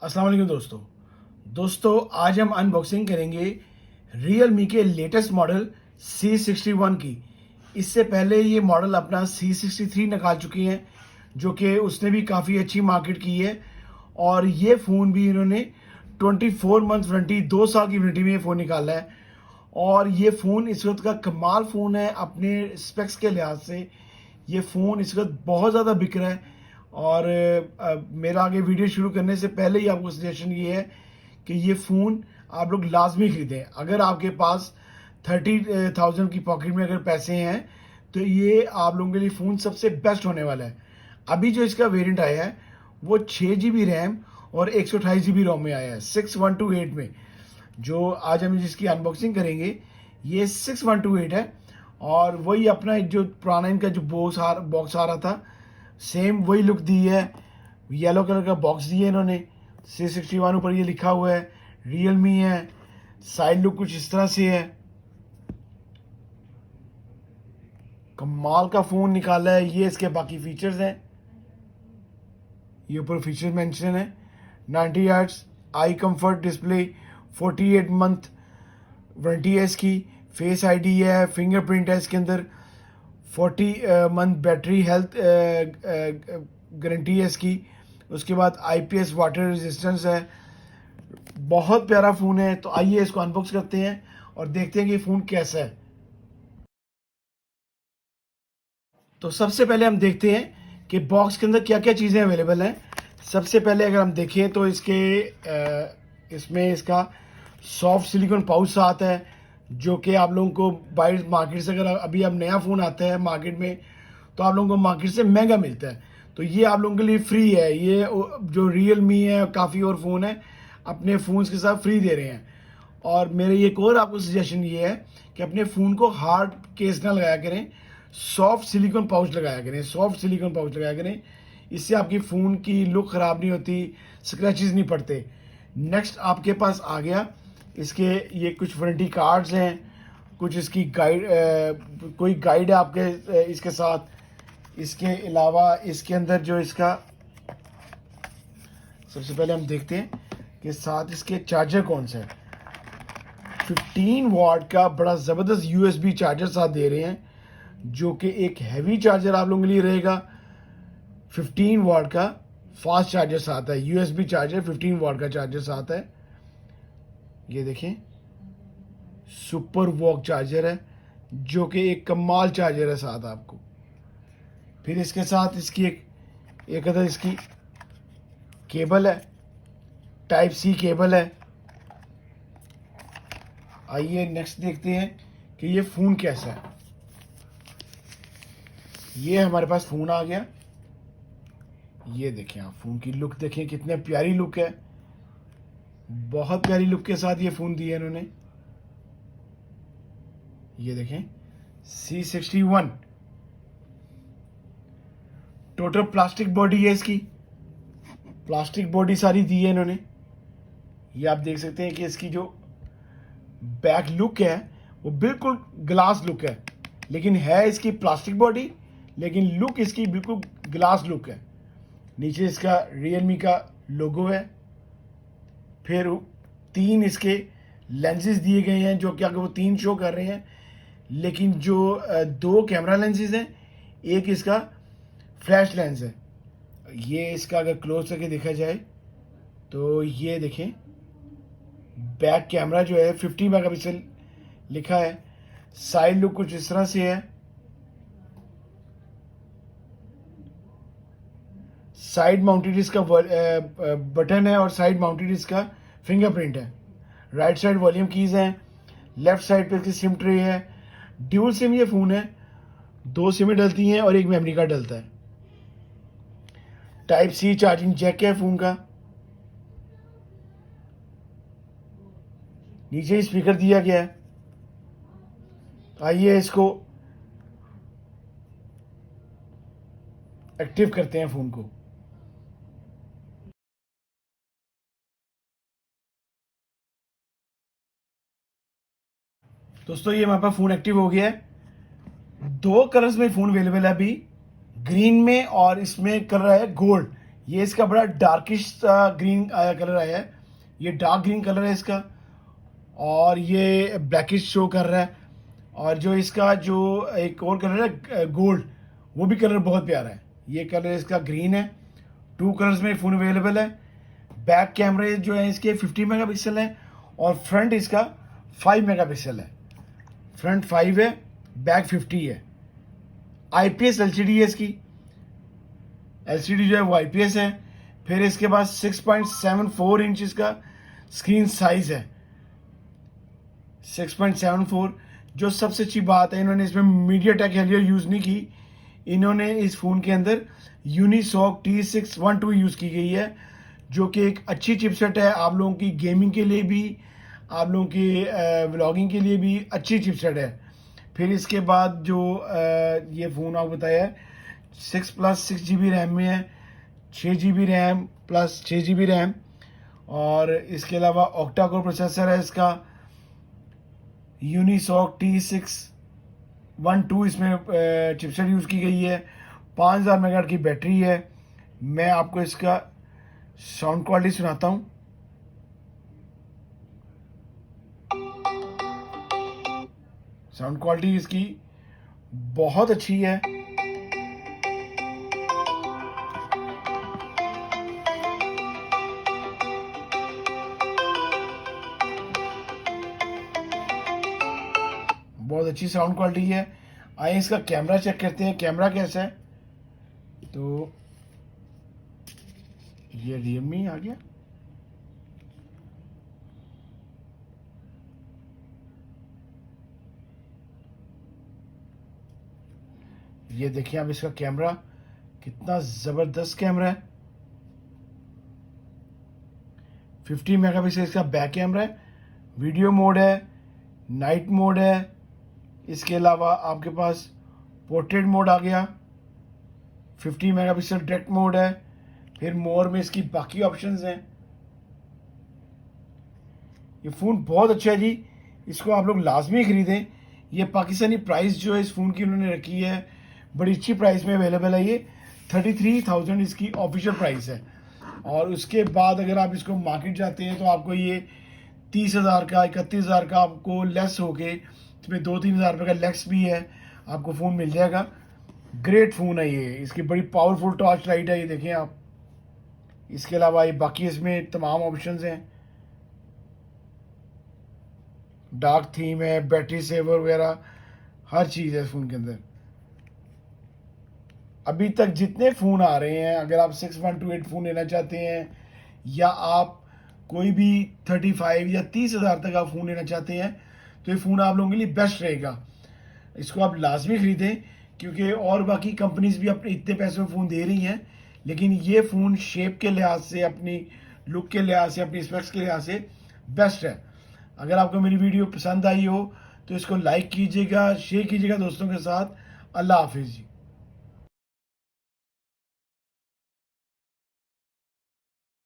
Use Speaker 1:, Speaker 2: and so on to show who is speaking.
Speaker 1: अस्सलाम वालेकुम दोस्तों आज हम अनबॉक्सिंग करेंगे Realme के लेटेस्ट मॉडल C61 की। इससे पहले ये मॉडल अपना C63 निकाल चुकी हैं, जो कि उसने भी काफ़ी अच्छी मार्केट की है। और ये फ़ोन भी इन्होंने 24 मंथ वारंटी, 2 साल की वारंटी में ये फ़ोन निकाला है। और ये फ़ोन इस वक्त का कमाल फ़ोन है अपने स्पेक्स के लिहाज से। ये फ़ोन इस वक्त बहुत ज़्यादा बिक रहा है। और मेरा आगे वीडियो शुरू करने से पहले ही आपको सजेशन ये है कि ये फ़ोन आप लोग लाजमी ख़रीदें। अगर आपके पास 30,000 की पॉकेट में अगर पैसे हैं तो ये आप लोगों के लिए फ़ोन सबसे बेस्ट होने वाला है। अभी जो इसका वेरिएंट आया है वो 6 GB रैम और 128 GB रोम में आया है, 6128 में। जो आज हम जिसकी अनबॉक्सिंग करेंगे ये 6128 है। और वही अपना जो पुराना इनका जो बॉक्स आ रहा था, सेम वही लुक दी है। येलो कलर का बॉक्स दिया इन्होंने, C61 ऊपर ये लिखा हुआ है, Realme है। साइड लुक कुछ इस तरह से है। कमाल का फ़ोन निकाला है। ये इसके बाकी फीचर्स हैं, ये ऊपर फीचर मेंशन है। 90 hertz eye comfort display, 48 month warranty है इसकी। फेस आईडी है, फिंगरप्रिंट है इसके अंदर। 40 मंथ बैटरी हेल्थ गारंटी है इसकी। उसके बाद IPS वाटर रेजिस्टेंस है। बहुत प्यारा फ़ोन है। तो आइए इसको अनबॉक्स करते हैं और देखते हैं कि फ़ोन कैसा है। तो सबसे पहले हम देखते हैं कि बॉक्स के अंदर क्या क्या चीज़ें अवेलेबल हैं। सबसे पहले अगर हम देखें तो इसमें इसका सॉफ्ट सिलिकॉन पाउच साथ है, जो कि आप लोगों को बाहर मार्केट से, अगर अभी अब नया फ़ोन आता है मार्केट में तो आप लोगों को मार्केट से महंगा मिलता है। तो ये आप लोगों के लिए फ्री है। ये जो Realme है, काफ़ी और फ़ोन है अपने फ़ोन्स के साथ फ्री दे रहे हैं। और मेरे एक और आपको सजेशन ये है कि अपने फ़ोन को हार्ड केस ना लगाया करें, सॉफ्ट सिलिकॉन पाउच लगाया करें, सॉफ्ट सिलिकॉन पाउच लगाया करें। इससे आपकी फ़ोन की लुक ख़राब नहीं होती, स्क्रैचेस नहीं पड़ते। नेक्स्ट आपके पास आ गया इसके ये कुछ वारंटी कार्ड्स हैं, कुछ इसकी गाइड, कोई गाइड है आपके इसके साथ। इसके अलावा इसके अंदर जो इसका, सबसे पहले हम देखते हैं कि साथ इसके चार्जर कौन सा है। 15 वाट का बड़ा ज़बरदस्त USB चार्जर साथ दे रहे हैं, जो कि एक हैवी चार्जर आप लोगों के लिए रहेगा। 15 वाट का फास्ट चार्जर साथ है, USB चार्जर 15 वाट का चार्जर साथ है। ये देखें, सुपर वॉक चार्जर है, जो कि एक कमाल चार्जर है साथ आपको। फिर इसके साथ इसकी एक अदर इसकी केबल है, Type-C केबल है। आइए नेक्स्ट देखते हैं कि ये फ़ोन कैसा है। ये हमारे पास फ़ोन आ गया। ये देखें, आप फ़ोन की लुक देखें, कितने प्यारी लुक है। बहुत प्यारी लुक के साथ ये फ़ोन दिया है इन्होंने। ये देखें, C61 टोटल प्लास्टिक बॉडी है इसकी, प्लास्टिक बॉडी सारी दी है इन्होंने। ये आप देख सकते हैं कि इसकी जो बैक लुक है वो बिल्कुल ग्लास लुक है, लेकिन है इसकी प्लास्टिक बॉडी, लेकिन लुक इसकी बिल्कुल ग्लास लुक है। नीचे इसका Realme का लोगो है। फिर 3 इसके लेंसेज दिए गए हैं, जो कि अगर वो 3 शो कर रहे हैं, लेकिन जो 2 कैमरा लेंसेज हैं, एक इसका फ्लैश लेंस है। ये इसका अगर क्लोज करके देखा जाए तो ये देखें, बैक कैमरा जो है 50 मेगापिक्सल लिखा है। साइड लुक कुछ इस तरह से है। साइड माउंटेड इसका बटन है और साइड माउंटेड इसका फिंगरप्रिंट है। राइट साइड वॉल्यूम कीज हैं। लेफ्ट साइड पे इसकी सिम ट्रे है। ड्यूल सिम ये फ़ोन है, 2 सिमें डलती हैं और एक मेमोरी कार्ड डलता है। Type-C चार्जिंग जैक है फ़ोन का। नीचे स्पीकर दिया गया है। आइए इसको एक्टिव करते हैं फ़ोन को। दोस्तों ये हमारे पास फ़ोन एक्टिव हो गया है। 2 कलर्स में फ़ोन अवेलेबल है अभी, ग्रीन में और इसमें कलर है गोल्ड। ये इसका बड़ा डार्किश ग्रीन कलर आया है, ये डार्क ग्रीन कलर है इसका, और ये ब्लैकिश शो कर रहा है। और जो इसका जो एक और कलर है गोल्ड, वो भी कलर बहुत प्यारा है। ये कलर इसका ग्रीन है। 2 कलर्स में फ़ोन अवेलेबल है। बैक कैमरे जो है इसके 50 मेगापिक्सल है और फ्रंट इसका 5 मेगापिक्सल है। फ्रंट 5 है, बैक 50 है। IPS LCD है इसकी, LCD जो है वो IPS है। फिर इसके पास 6.74 इंच इसका स्क्रीन साइज है, 6.74। जो सबसे अच्छी बात है, इन्होंने इसमें मीडियाटेक हेलियो यूज़ नहीं की, इन्होंने इस फ़ोन के अंदर यूनिसॉक T612 यूज़ की गई है, जो कि एक अच्छी चिपसेट है। आप लोगों की गेमिंग के लिए भी, आप लोगों की व्लॉगिंग के लिए भी अच्छी चिपसेट है। फिर इसके बाद जो ये फ़ोन आपको बताया है 6+6 GB रैम में है, 6 GB RAM plus 6 GB RAM. और इसके अलावा ऑक्टा कोर प्रोसेसर है इसका, यूनिसॉक T612 इसमें चिपसेट यूज़ की गई है। 5000 मेगाहर्ट्ज़ की बैटरी है। मैं आपको इसका साउंड क्वालिटी सुनाता हूँ। साउंड क्वालिटी इसकी बहुत अच्छी है। बहुत अच्छी साउंड क्वालिटी है। आइए इसका कैमरा चेक करते हैं, कैमरा कैसा है। तो ये Realme आ गया। ये देखिए आप इसका कैमरा, कितना ज़बरदस्त कैमरा है। 50 मेगापिक्सल इसका बैक कैमरा है। वीडियो मोड है, नाइट मोड है। इसके अलावा आपके पास पोर्ट्रेट मोड आ गया। 50 मेगापिक्सल डायरेक्ट मोड है। फिर मोर में इसकी बाकी ऑप्शंस हैं। ये फ़ोन बहुत अच्छा है जी, इसको आप लोग लाजमी ख़रीदें। ये पाकिस्तानी प्राइस जो है इस फ़ोन की उन्होंने रखी है, बड़ी अच्छी प्राइस में अवेलेबल है। ये 33,000 इसकी ऑफिशियल प्राइस है। और उसके बाद अगर आप इसको मार्केट जाते हैं तो आपको ये 30,000 का, 31,000 का आपको लेस होके, इसमें 2-3 हज़ार रुपये का लेस भी है, आपको फ़ोन मिल जाएगा। ग्रेट फ़ोन है ये, इसकी बड़ी पावरफुल टॉर्च लाइट है, ये देखें आप। इसके अलावा ये बाकी इसमें तमाम ऑप्शंस हैं, डार्क थीम है, बैटरी सेवर वगैरह, हर चीज़ है इस फ़ोन के अंदर। अभी तक जितने फ़ोन आ रहे हैं, अगर आप 6128 फ़ोन लेना चाहते हैं या आप कोई भी 35 या 30,000 तक आप फ़ोन लेना चाहते हैं, तो ये फ़ोन आप लोगों के लिए बेस्ट रहेगा। इसको आप लाजमी ख़रीदें, क्योंकि और बाकी कंपनीज भी अपने इतने पैसों में फ़ोन दे रही हैं, लेकिन ये फ़ोन शेप के लिहाज से, अपनी लुक के लिहाज से, अपनी स्पेक्स के लिहाज से बेस्ट है। अगर आपको मेरी वीडियो पसंद आई हो तो इसको लाइक कीजिएगा, शेयर कीजिएगा दोस्तों के साथ। अल्लाह हाफिज़ जी।